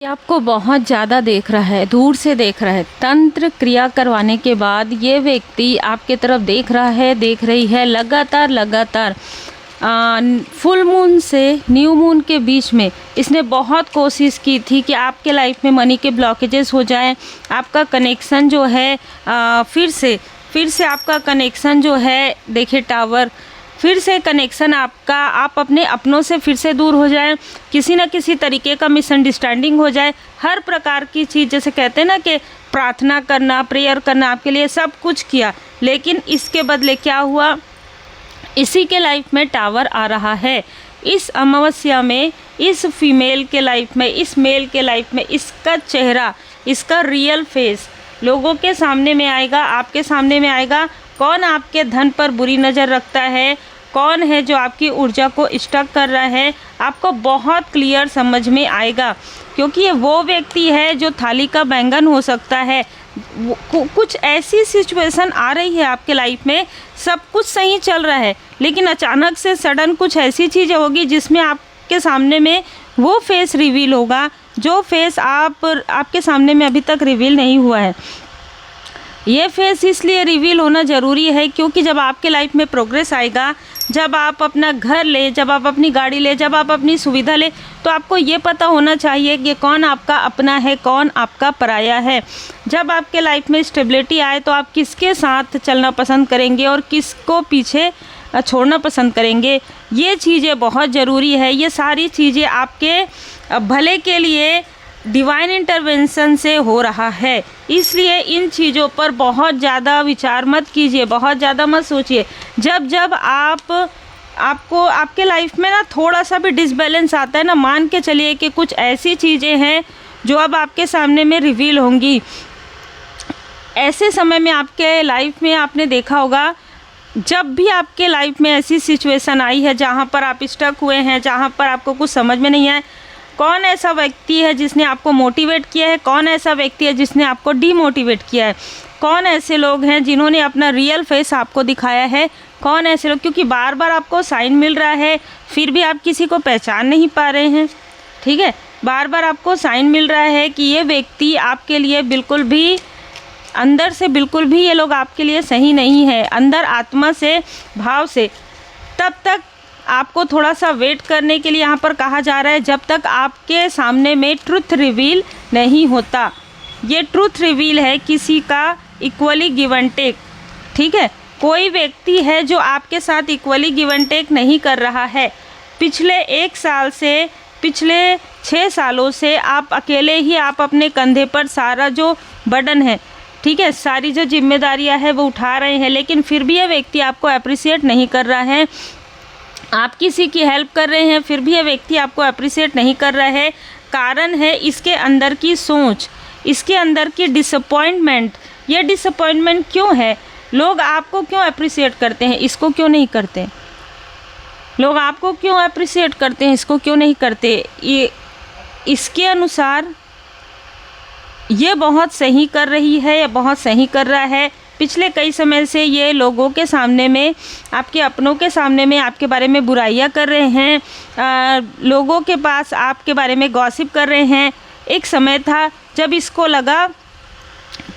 ये आपको बहुत ज़्यादा देख रहा है, दूर से देख रहा है। तंत्र क्रिया करवाने के बाद ये व्यक्ति आपके तरफ देख रहा है, देख रही है। लगातार फुल मून से न्यू मून के बीच में इसने बहुत कोशिश की थी कि आपके लाइफ में मनी के ब्लॉकेजेस हो जाए, आपका कनेक्शन जो है फिर से आपका कनेक्शन जो है, देखिए टावर, फिर से कनेक्शन आपका, आप अपने अपनों से फिर से दूर हो जाए, किसी न किसी तरीके का मिसअंडरस्टैंडिंग हो जाए। हर प्रकार की चीज़, जैसे कहते हैं ना कि प्रार्थना करना, प्रेयर करना, आपके लिए सब कुछ किया, लेकिन इसके बदले क्या हुआ? इसी के लाइफ में टावर आ रहा है। इस अमावस्या में इस फीमेल के लाइफ में, इस मेल के लाइफ में इसका चेहरा, इसका रियल फेस लोगों के सामने में आएगा, आपके सामने में आएगा। कौन आपके धन पर बुरी नज़र रखता है, कौन है जो आपकी ऊर्जा को स्टक कर रहा है, आपको बहुत क्लियर समझ में आएगा। क्योंकि ये वो व्यक्ति है जो थाली का बैंगन हो सकता है। कुछ ऐसी सिचुएशन आ रही है आपके लाइफ में, सब कुछ सही चल रहा है, लेकिन अचानक से सडन कुछ ऐसी चीज़ें होगी जिसमें आपके सामने में वो फेस रिवील होगा जो फेस आपके सामने में अभी तक रिवील नहीं हुआ है। ये फेस इसलिए रिवील होना ज़रूरी है क्योंकि जब आपके लाइफ में प्रोग्रेस आएगा, जब आप अपना घर ले, जब आप अपनी गाड़ी ले, जब आप अपनी सुविधा ले, तो आपको ये पता होना चाहिए कि कौन आपका अपना है, कौन आपका पराया है। जब आपके लाइफ में स्टेबिलिटी आए तो आप किसके साथ चलना पसंद करेंगे और किसको पीछे छोड़ना पसंद करेंगे, ये चीज़ें बहुत ज़रूरी है। ये सारी चीज़ें आपके भले के लिए डिवाइन इंटरवेंशन से हो रहा है, इसलिए इन चीज़ों पर बहुत ज़्यादा विचार मत कीजिए, बहुत ज़्यादा मत सोचिए। जब आपको आपके लाइफ में ना थोड़ा सा भी डिसबैलेंस आता है ना, मान के चलिए कि कुछ ऐसी चीज़ें हैं जो अब आपके सामने में रिवील होंगी। ऐसे समय में आपके लाइफ में आपने देखा होगा, जब भी आपके लाइफ में ऐसी सिचुएशन आई है जहाँ पर आप स्टक हुए हैं, जहाँ पर आपको कुछ समझ में नहीं आया, कौन ऐसा व्यक्ति है जिसने आपको मोटिवेट किया है, कौन ऐसा व्यक्ति है जिसने आपको डीमोटिवेट किया है, कौन ऐसे लोग हैं जिन्होंने अपना रियल फेस आपको दिखाया है, कौन ऐसे लोग, क्योंकि बार बार आपको साइन मिल रहा है फिर भी आप किसी को पहचान नहीं पा रहे हैं। ठीक है, बार बार आपको साइन मिल रहा है कि ये व्यक्ति आपके लिए बिल्कुल भी, अंदर से बिल्कुल भी ये लोग आपके लिए सही नहीं है, अंदर आत्मा से, भाव से। तब तक आपको थोड़ा सा वेट करने के लिए यहाँ पर कहा जा रहा है, जब तक आपके सामने में ट्रुथ रिवील नहीं होता। ये ट्रुथ रिवील है किसी का इक्वली गिव एंड टेक। ठीक है, कोई व्यक्ति है जो आपके साथ इक्वली गिव एंड टेक नहीं कर रहा है। पिछले 1 साल से, पिछले 6 सालों से आप अकेले ही, आप अपने कंधे पर सारा जो बर्डन है, ठीक है, सारी जो जिम्मेदारियां है वो उठा रहे हैं, लेकिन फिर भी ये व्यक्ति आपको अप्रिशिएट नहीं कर रहा है। आप किसी की हेल्प कर रहे हैं फिर भी ये व्यक्ति आपको अप्रिशिएट नहीं कर रहा है। कारण है इसके अंदर की सोच, इसके अंदर की डिसअपॉइंटमेंट। ये डिसअपॉइंटमेंट क्यों है? लोग आपको क्यों अप्रिशिएट करते हैं, इसको क्यों नहीं करते? लोग आपको क्यों अप्रिशिएट करते हैं, इसको क्यों नहीं करते? ये इसके अनुसार ये बहुत सही कर रही है या बहुत सही कर रहा है। पिछले कई समय से ये लोगों के सामने में, आपके अपनों के सामने में आपके बारे में बुराइयां कर रहे हैं, लोगों के पास आपके बारे में गॉसिप कर रहे हैं। एक समय था जब इसको लगा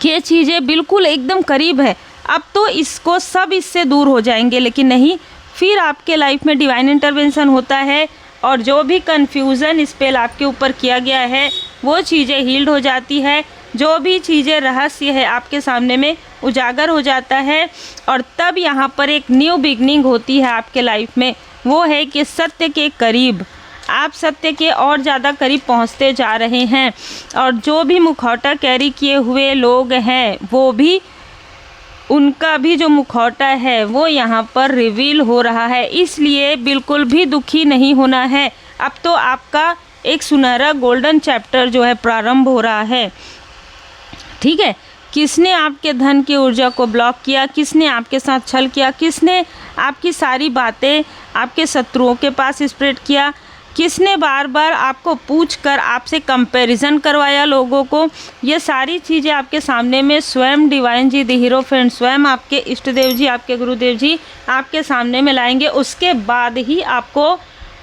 कि ये चीज़ें बिल्कुल एकदम करीब है, अब तो इसको सब इससे दूर हो जाएंगे, लेकिन नहीं। फिर आपके लाइफ में डिवाइन इंटरवेंशन होता है और जो भी कन्फ्यूज़न स्पेल आपके ऊपर किया गया है वो चीज़ें हील्ड हो जाती है। जो भी चीज़ें रहस्य है आपके सामने में उजागर हो जाता है और तब यहाँ पर एक न्यू बिगनिंग होती है आपके लाइफ में। वो है कि सत्य के करीब, आप सत्य के और ज़्यादा करीब पहुँचते जा रहे हैं। और जो भी मुखौटा कैरी किए हुए लोग हैं, वो भी, उनका भी जो मुखौटा है वो यहाँ पर रिवील हो रहा है। इसलिए बिल्कुल भी दुखी नहीं होना है। अब तो आपका एक सुनहरा गोल्डन चैप्टर जो है प्रारंभ हो रहा है। ठीक है, किसने आपके धन की ऊर्जा को ब्लॉक किया, किसने आपके साथ छल किया, किसने आपकी सारी बातें आपके शत्रुओं के पास स्प्रेड किया, किसने बार बार आपको पूछकर आपसे कंपैरिजन करवाया लोगों को, ये सारी चीज़ें आपके सामने में स्वयं divine ji, the hero friend, स्वयं आपके इष्ट देव जी, आपके गुरुदेव जी आपके सामने में लाएंगे। उसके बाद ही आपको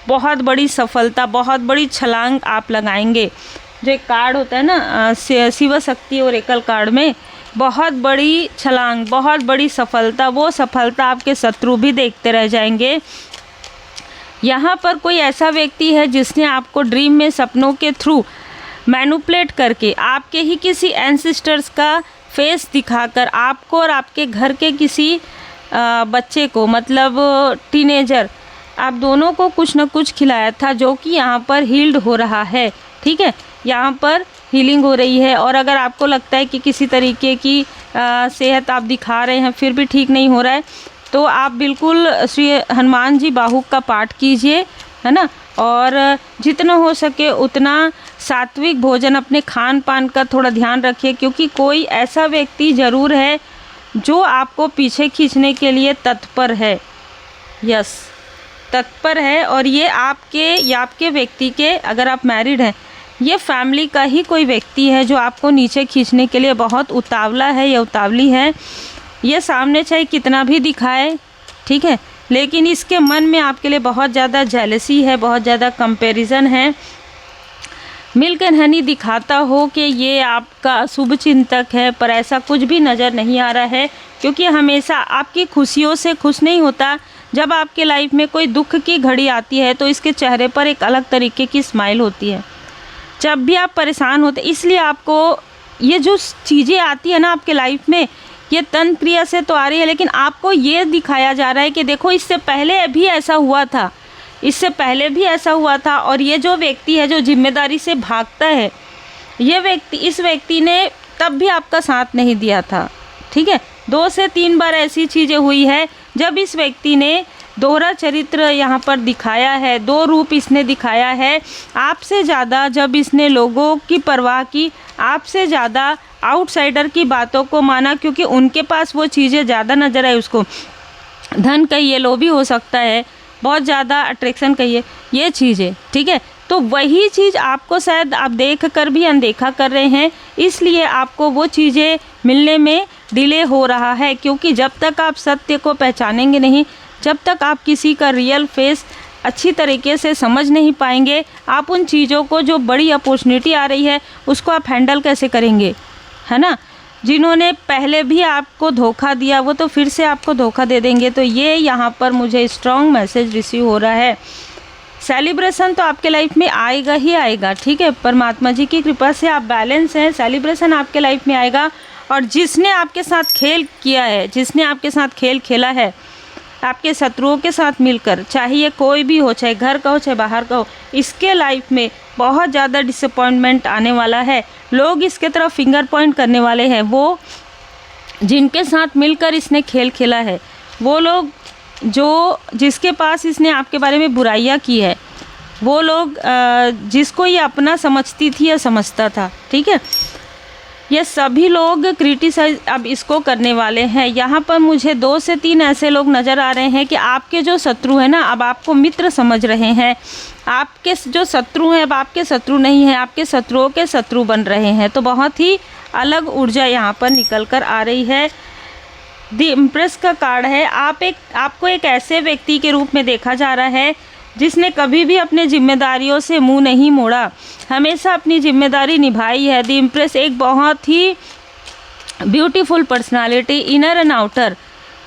बहुत बड़ी सफलता, बहुत बड़ी छलांग आप लगाएंगे। जो एक कार्ड होता है ना शिव शक्ति और एकल कार्ड में, बहुत बड़ी छलांग, बहुत बड़ी सफलता, वो सफलता आपके शत्रु भी देखते रह जाएंगे। यहाँ पर कोई ऐसा व्यक्ति है जिसने आपको ड्रीम में सपनों के थ्रू मैनिपुलेट करके आपके ही किसी एंसेस्टर्स का फेस दिखाकर आपको और आपके घर के किसी बच्चे को, मतलब टीनेजर, आप दोनों को कुछ न कुछ खिलाया था, जो कि यहाँ पर हील्ड हो रहा है। ठीक है, यहाँ पर हीलिंग हो रही है। और अगर आपको लगता है कि किसी तरीके की सेहत आप दिखा रहे हैं फिर भी ठीक नहीं हो रहा है, तो आप बिल्कुल श्री हनुमान जी बाहुक का पाठ कीजिए, है ना। और जितना हो सके उतना सात्विक भोजन, अपने खान पान का थोड़ा ध्यान रखिए, क्योंकि कोई ऐसा व्यक्ति ज़रूर है जो आपको पीछे खींचने के लिए तत्पर है। यस, तत्पर है। और ये आपके या आपके व्यक्ति के, अगर आप मैरिड हैं, ये फैमिली का ही कोई व्यक्ति है जो आपको नीचे खींचने के लिए बहुत उतावला है या उतावली है। ये सामने चाहे कितना भी दिखाए, ठीक है, लेकिन इसके मन में आपके लिए बहुत ज़्यादा जेलसी है, बहुत ज़्यादा कंपैरिजन है। मिल्क एंड हनी दिखाता हो कि ये आपका शुभ चिंतक है, पर ऐसा कुछ भी नज़र नहीं आ रहा है, क्योंकि हमेशा आपकी खुशियों से खुश नहीं होता। जब आपके लाइफ में कोई दुख की घड़ी आती है तो इसके चेहरे पर एक अलग तरीके की स्माइल होती है। जब भी आप परेशान होते, इसलिए आपको ये जो चीज़ें आती है ना आपके लाइफ में, ये तंत्र क्रिया से तो आ रही है, लेकिन आपको ये दिखाया जा रहा है कि देखो इससे पहले भी ऐसा हुआ था, इससे पहले भी ऐसा हुआ था। और ये जो व्यक्ति है जो जिम्मेदारी से भागता है, ये व्यक्ति, इस व्यक्ति ने तब भी आपका साथ नहीं दिया था। ठीक है, 2 से 3 बार ऐसी चीज़ें हुई है जब इस व्यक्ति ने दोहरा चरित्र यहाँ पर दिखाया है, 2 रूप इसने दिखाया है। आपसे ज़्यादा जब इसने लोगों की परवाह की, आपसे ज़्यादा आउटसाइडर की बातों को माना, क्योंकि उनके पास वो चीज़ें ज़्यादा नज़र आई उसको। धन कहिए, लोभी हो सकता है, बहुत ज़्यादा अट्रैक्शन कहिए, ये चीज़ें, ठीक है। तो वही चीज़ आपको शायद आप देख कर भी अनदेखा कर रहे हैं, इसलिए आपको वो चीज़ें मिलने में डिले हो रहा है। क्योंकि जब तक आप सत्य को पहचानेंगे नहीं, जब तक आप किसी का रियल फेस अच्छी तरीके से समझ नहीं पाएंगे, आप उन चीज़ों को, जो बड़ी अपॉर्चुनिटी आ रही है, उसको आप हैंडल कैसे करेंगे, है ना। जिन्होंने पहले भी आपको धोखा दिया वो तो फिर से आपको धोखा दे देंगे। तो ये यहाँ पर मुझे स्ट्रॉन्ग मैसेज रिसीव हो रहा है। सेलिब्रेशन तो आपके लाइफ में आएगा ही आएगा, ठीक है। परमात्मा जी की कृपा से आप बैलेंस हैं, सेलिब्रेशन आपके लाइफ में आएगा। और जिसने आपके साथ खेल किया है, जिसने आपके साथ खेल खेला है, आपके शत्रुओं के साथ मिलकर, चाहे ये कोई भी हो, चाहे घर का हो चाहे बाहर का हो, इसके लाइफ में बहुत ज़्यादा डिसअपॉइंटमेंट आने वाला है। लोग इसके तरफ फिंगर पॉइंट करने वाले हैं। वो जिनके साथ मिलकर इसने खेल खेला है, वो लोग जो जिसके पास इसने आपके बारे में बुराइयां की है, वो लोग जिसको ये अपना समझती थी या समझता था, ठीक है, ये सभी लोग क्रिटिसाइज अब इसको करने वाले हैं। यहाँ पर मुझे 2 से 3 ऐसे लोग नज़र आ रहे हैं कि आपके जो शत्रु हैं ना, अब आपको मित्र समझ रहे हैं। आपके जो शत्रु हैं अब आपके शत्रु नहीं हैं, आपके शत्रुओं के शत्रु बन रहे हैं। तो बहुत ही अलग ऊर्जा यहाँ पर निकल कर आ रही है। द इम्प्रेस का कार्ड है। आपको एक ऐसे व्यक्ति के रूप में देखा जा रहा है जिसने कभी भी अपने जिम्मेदारियों से मुंह नहीं मोड़ा, हमेशा अपनी जिम्मेदारी निभाई है। द इम्प्रेस एक बहुत ही beautiful personality, inner and outer.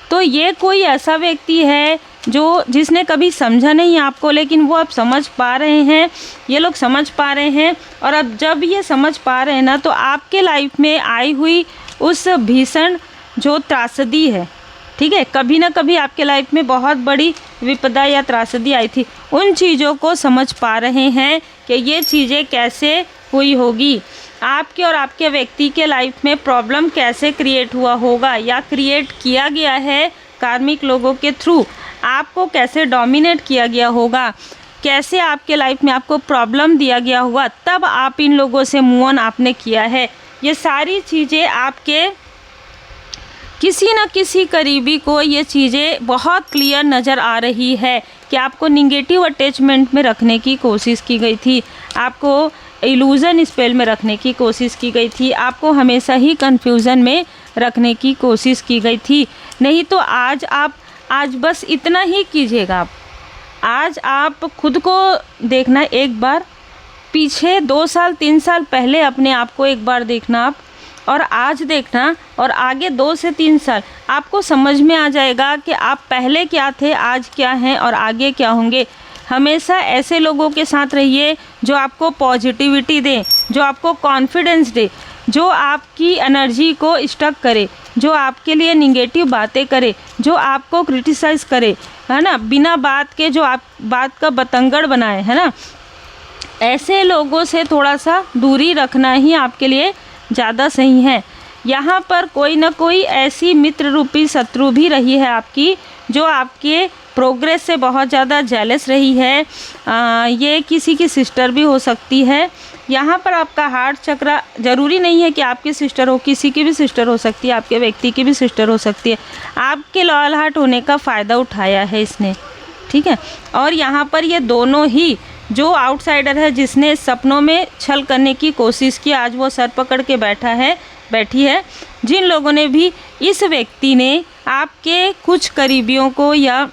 तो ये कोई ऐसा व्यक्ति है जिसने कभी समझा नहीं आपको, लेकिन वो अब समझ पा रहे हैं, ये लोग समझ पा रहे हैं। और अब जब ये समझ पा रहे हैं ना, तो आपके लाइफ में आई हुई उस भीषण जो त्रासदी है, ठीक है, कभी ना कभी आपके लाइफ में बहुत बड़ी विपदा या त्रासदी आई थी, उन चीज़ों को समझ पा रहे हैं कि ये चीज़ें कैसे हुई होगी। आपके और आपके व्यक्ति के लाइफ में प्रॉब्लम कैसे क्रिएट हुआ होगा या क्रिएट किया गया है कार्मिक लोगों के थ्रू, आपको कैसे डोमिनेट किया गया होगा, कैसे आपके लाइफ में आपको प्रॉब्लम दिया गया होगा, तब आप इन लोगों से मूव ऑन आपने किया है। ये सारी चीज़ें आपके किसी न किसी करीबी को ये चीज़ें बहुत क्लियर नज़र आ रही है कि आपको निगेटिव अटैचमेंट में रखने की कोशिश की गई थी, आपको इल्यूज़न स्पेल में रखने की कोशिश की गई थी, आपको हमेशा ही कन्फ्यूज़न में रखने की कोशिश की गई थी। नहीं तो आज बस इतना ही कीजिएगा। आज आप खुद को देखना एक बार, पीछे 2 साल 3 साल पहले अपने आप को एक बार देखना आप, और आज देखना, और आगे 2 से 3 साल आपको समझ में आ जाएगा कि आप पहले क्या थे, आज क्या हैं और आगे क्या होंगे। हमेशा ऐसे लोगों के साथ रहिए जो आपको पॉजिटिविटी दें, जो आपको कॉन्फिडेंस दे, जो आपकी एनर्जी को स्टक करे, जो आपके लिए निगेटिव बातें करे, जो आपको क्रिटिसाइज़ करे, है ना, बिना बात के, जो आप बात का बतंगड़ बनाए, है ना। ऐसे लोगों से थोड़ा सा दूरी रखना ही आपके लिए ज़्यादा सही है। यहाँ पर कोई ना कोई ऐसी मित्र रूपी शत्रु भी रही है आपकी, जो आपके प्रोग्रेस से बहुत ज़्यादा जेलस रही है। ये किसी की सिस्टर भी हो सकती है। यहाँ पर आपका हार्ट चक्र, ज़रूरी नहीं है कि आपकी सिस्टर हो, किसी की भी सिस्टर हो सकती है, आपके व्यक्ति की भी सिस्टर हो सकती है। आपके लॉयल हार्ट होने का फ़ायदा उठाया है इसने, ठीक है। और यहाँ पर ये दोनों ही, जो आउटसाइडर है जिसने सपनों में छल करने की कोशिश की, आज वो सर पकड़ के बैठी है। जिन लोगों ने भी, इस व्यक्ति ने आपके कुछ करीबियों को या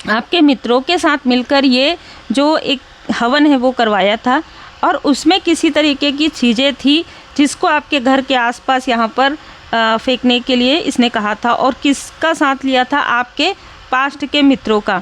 आपके मित्रों के साथ मिलकर ये जो एक हवन है वो करवाया था, और उसमें किसी तरीके की चीज़ें थी जिसको आपके घर के आसपास यहाँ पर फेंकने के लिए इसने कहा था। और किसका साथ लिया था? आपके पास्ट के मित्रों का।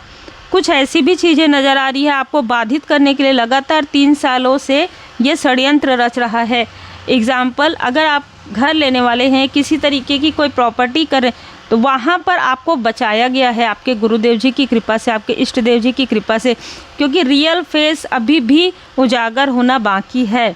कुछ ऐसी भी चीज़ें नज़र आ रही है, आपको बाधित करने के लिए लगातार 3 सालों से ये षड्यंत्र रच रहा है। एग्ज़ाम्पल, अगर आप घर लेने वाले हैं, किसी तरीके की कोई प्रॉपर्टी कर रहे, तो वहाँ पर आपको बचाया गया है आपके गुरुदेव जी की कृपा से, आपके इष्ट देव जी की कृपा से, क्योंकि रियल फेस अभी भी उजागर होना बाकी है,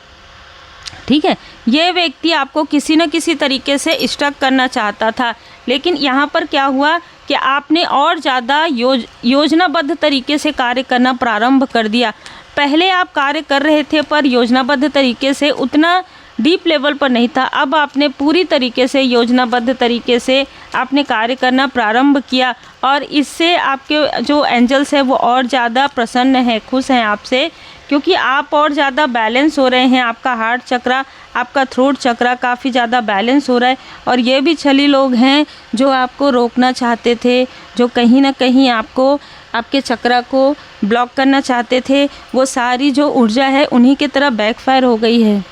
ठीक है। ये व्यक्ति आपको किसी न किसी तरीके से स्टक करना चाहता था, लेकिन यहाँ पर क्या हुआ कि आपने और ज़्यादा योजनाबद्ध तरीके से कार्य करना प्रारंभ कर दिया। पहले आप कार्य कर रहे थे पर योजनाबद्ध तरीके से, उतना डीप लेवल पर नहीं था। अब आपने पूरी तरीके से योजनाबद्ध तरीके से आपने कार्य करना प्रारंभ किया, और इससे आपके जो एंजल्स हैं वो और ज़्यादा प्रसन्न हैं, खुश हैं आपसे, क्योंकि आप और ज़्यादा बैलेंस हो रहे हैं। आपका हार्ट चक्र, आपका थ्रोट चक्र काफ़ी ज़्यादा बैलेंस हो रहा है। और ये भी छली लोग हैं जो आपको रोकना चाहते थे, जो कहीं ना कहीं आपको, आपके चक्र को ब्लॉक करना चाहते थे, वो सारी जो ऊर्जा है उन्हीं की तरफ बैकफायर हो गई है।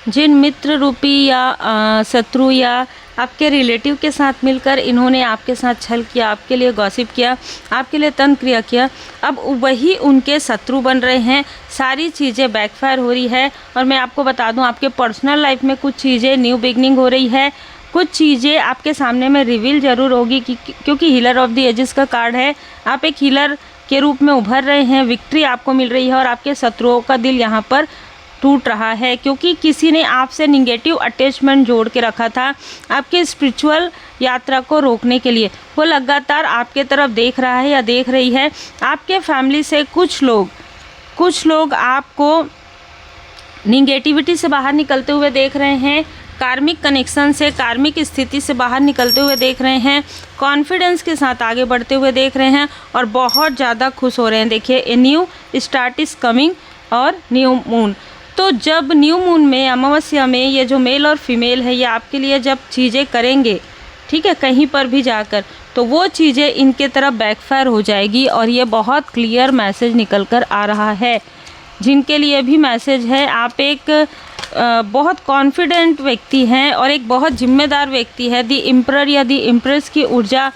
जिन मित्र रूपी या शत्रु या आपके रिलेटिव के साथ मिलकर इन्होंने आपके साथ छल किया, आपके लिए गॉसिप किया, आपके लिए तंत्र क्रिया किया, अब वही उनके शत्रु बन रहे हैं। सारी चीज़ें बैकफायर हो रही है। और मैं आपको बता दूं, आपके पर्सनल लाइफ में कुछ चीज़ें न्यू बिगनिंग हो रही है, कुछ चीज़ें आपके सामने में रिवील ज़रूर होगी, क्योंकि हीलर ऑफ द एजेस का कार्ड है। आप एक हीलर के रूप में उभर रहे हैं, विक्ट्री आपको मिल रही है, और आपके शत्रुओं का दिल यहाँ पर टूट रहा है, क्योंकि किसी ने आपसे निगेटिव अटैचमेंट जोड़ के रखा था आपके स्पिरिचुअल यात्रा को रोकने के लिए। वो लगातार आपके तरफ देख रहा है या देख रही है। आपके फैमिली से कुछ लोग आपको निगेटिविटी से बाहर निकलते हुए देख रहे हैं, कार्मिक कनेक्शन से, कार्मिक स्थिति से बाहर निकलते हुए देख रहे हैं, कॉन्फिडेंस के साथ आगे बढ़ते हुए देख रहे हैं, और बहुत ज़्यादा खुश हो रहे हैं। देखिए, a new start is coming और न्यू मून। तो जब न्यू मून में, अमावस्या में, ये जो मेल और फीमेल है, ये आपके लिए जब चीज़ें करेंगे, ठीक है, कहीं पर भी जाकर, तो वो चीज़ें इनके तरफ बैकफायर हो जाएगी। और ये बहुत क्लियर मैसेज निकल कर आ रहा है। जिनके लिए भी मैसेज है, आप एक बहुत कॉन्फिडेंट व्यक्ति हैं और एक बहुत जिम्मेदार व्यक्ति है। दी एम्परर या दी एम्प्रेस की ऊर्जा,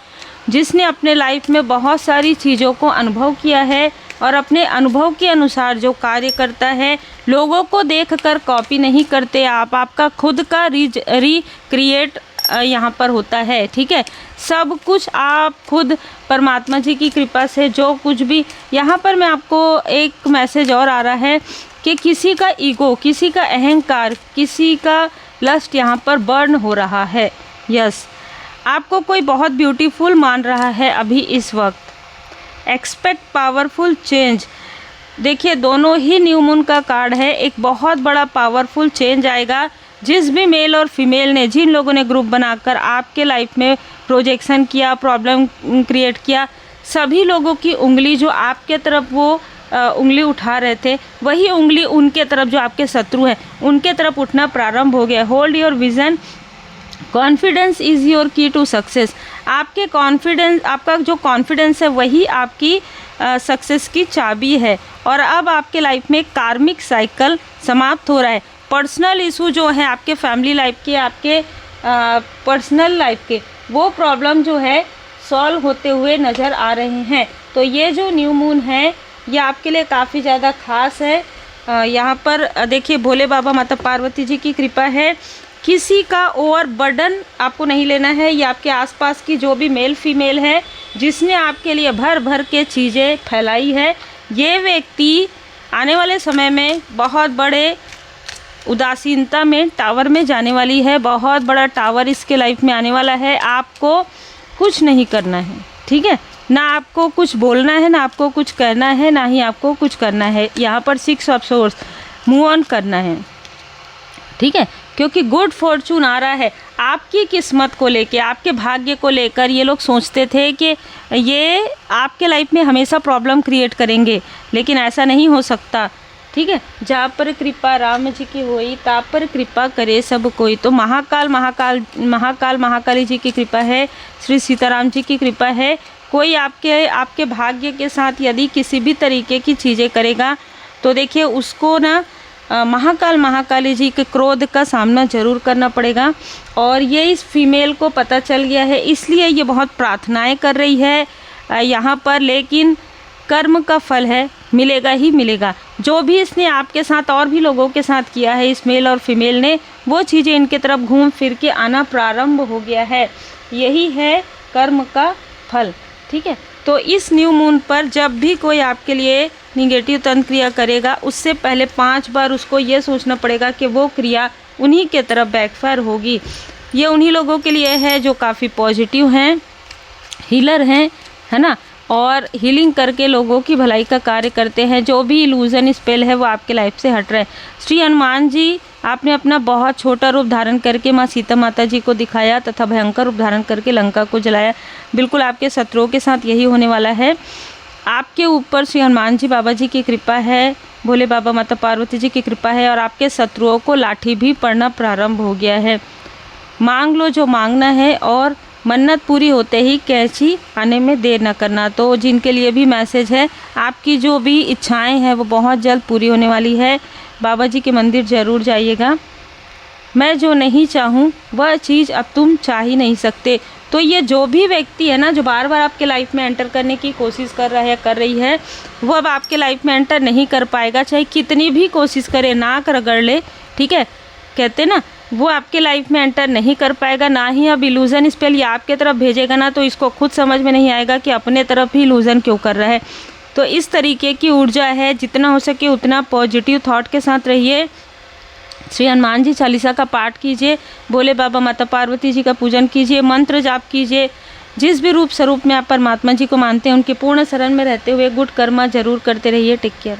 जिसने अपने लाइफ में बहुत सारी चीज़ों को अनुभव किया है, और अपने अनुभव के अनुसार जो कार्य करता है, लोगों को देखकर कॉपी नहीं करते आप, आपका खुद का रिक्रिएट यहाँ पर होता है, ठीक है। सब कुछ आप खुद परमात्मा जी की कृपा से, जो कुछ भी यहाँ पर, मैं आपको एक मैसेज और आ रहा है कि किसी का ईगो, किसी का अहंकार, किसी का लस्ट यहाँ पर बर्न हो रहा है। यस, आपको कोई बहुत ब्यूटीफुल मान रहा है अभी इस वक्त। Expect powerful change. देखिए, दोनों ही न्यू मून का कार्ड है। एक बहुत बड़ा पावरफुल चेंज आएगा। जिस भी मेल और फीमेल ने, जिन लोगों ने ग्रुप बनाकर आपके लाइफ में प्रोजेक्शन किया, प्रॉब्लम क्रिएट किया, सभी लोगों की उंगली जो आपके तरफ वो उंगली उठा रहे थे, वही उंगली उनके तरफ, जो आपके शत्रु हैं, उनके तरफ उठना प्रारंभ हो गया। Hold your vision, confidence is your की टू सक्सेस। आपके कॉन्फिडेंस, आपका जो कॉन्फिडेंस है, वही आपकी सक्सेस की चाबी है। और अब आपके लाइफ में कार्मिक साइकिल समाप्त हो रहा है। पर्सनल इशू जो है आपके फैमिली लाइफ के, आपके पर्सनल लाइफ के, वो प्रॉब्लम जो है सॉल्व होते हुए नज़र आ रहे हैं। तो ये जो न्यू मून है ये आपके लिए काफ़ी ज़्यादा खास है। यहाँ पर देखिए भोले बाबा माता पार्वती जी की कृपा है। किसी का ओवर बर्डन आपको नहीं लेना है। ये आपके आसपास की जो भी मेल फीमेल है जिसने आपके लिए भर भर के चीज़ें फैलाई है, ये व्यक्ति आने वाले समय में बहुत बड़े उदासीनता में टावर में जाने वाली है। बहुत बड़ा टावर इसके लाइफ में आने वाला है। आपको कुछ नहीं करना है, ठीक है, ना आपको कुछ बोलना है, ना आपको कुछ कहना है, ना ही आपको कुछ करना है। यहाँ पर 6 ऑफ सोर्स मूव ऑन करना है, ठीक है, क्योंकि गुड फॉर्चून आ रहा है। आपकी किस्मत को लेके, आपके भाग्य को लेकर ये लोग सोचते थे कि ये आपके लाइफ में हमेशा प्रॉब्लम क्रिएट करेंगे, लेकिन ऐसा नहीं हो सकता, ठीक है। जहाँ पर कृपा राम जी की होई ता पर कृपा करे सब कोई। तो महाकाली जी की कृपा है, श्री सीताराम जी की कृपा है। कोई आपके भाग्य के साथ यदि किसी भी तरीके की चीज़ें करेगा तो देखिए उसको ना महाकाली जी के क्रोध का सामना जरूर करना पड़ेगा। और ये इस फीमेल को पता चल गया है, इसलिए ये बहुत प्रार्थनाएं कर रही है यहाँ पर। लेकिन कर्म का फल है, मिलेगा ही मिलेगा। जो भी इसने आपके साथ और भी लोगों के साथ किया है, इस मेल और फीमेल ने, वो चीज़ें इनके तरफ घूम फिर के आना प्रारंभ हो गया है। यही है कर्म का फल, ठीक है। तो इस न्यू मून पर जब भी कोई आपके लिए निगेटिव तंत्र क्रिया करेगा, उससे पहले 5 बार उसको ये सोचना पड़ेगा कि वो क्रिया उन्हीं के तरफ बैकफायर होगी। ये उन्हीं लोगों के लिए है जो काफ़ी पॉजिटिव हैं, हीलर हैं, है ना, और हीलिंग करके लोगों की भलाई का कार्य करते हैं। जो भी इल्यूजन स्पेल है वो आपके लाइफ से हट रहा है। श्री हनुमान जी, आपने अपना बहुत छोटा रूप धारण करके माँ सीता माता जी को दिखाया तथा भयंकर रूप धारण करके लंका को जलाया। बिल्कुल आपके शत्रुओं के साथ यही होने वाला है। आपके ऊपर श्री हनुमान जी बाबा जी की कृपा है, भोले बाबा माता पार्वती जी की कृपा है, और आपके शत्रुओं को लाठी भी पड़ना प्रारंभ हो गया है। मांग लो जो मांगना है, और मन्नत पूरी होते ही कैंची आने में देर न करना। तो जिनके लिए भी मैसेज है, आपकी जो भी इच्छाएं हैं वो बहुत जल्द पूरी होने वाली है। बाबा जी के मंदिर ज़रूर जाइएगा। मैं जो नहीं चाहूँ वह चीज़ अब तुम चाह ही नहीं सकते। तो ये जो भी व्यक्ति है ना, जो बार बार आपके लाइफ में एंटर करने की कोशिश कर रहा है, कर रही है, वो अब आपके लाइफ में एंटर नहीं कर पाएगा। चाहे कितनी भी कोशिश करे, नाक रगड़ ले, ठीक है, कहते ना, वो आपके लाइफ में एंटर नहीं कर पाएगा। ना ही अब इल्यूजन स्पेल ये आपके तरफ भेजेगा ना, तो इसको खुद समझ में नहीं आएगा कि अपने तरफ ही इल्यूजन क्यों कर रहा है। तो इस तरीके की ऊर्जा है, जितना हो सके उतना पॉजिटिव थॉट के साथ रहिए। श्री हनुमान जी चालीसा का पाठ कीजिए, भोले बाबा माता पार्वती जी का पूजन कीजिए, मंत्र जाप कीजिए। जिस भी रूप स्वरूप में आप परमात्मा जी को मानते हैं, उनके पूर्ण शरण में रहते हुए गुड कर्मा जरूर करते रहिए। Take care.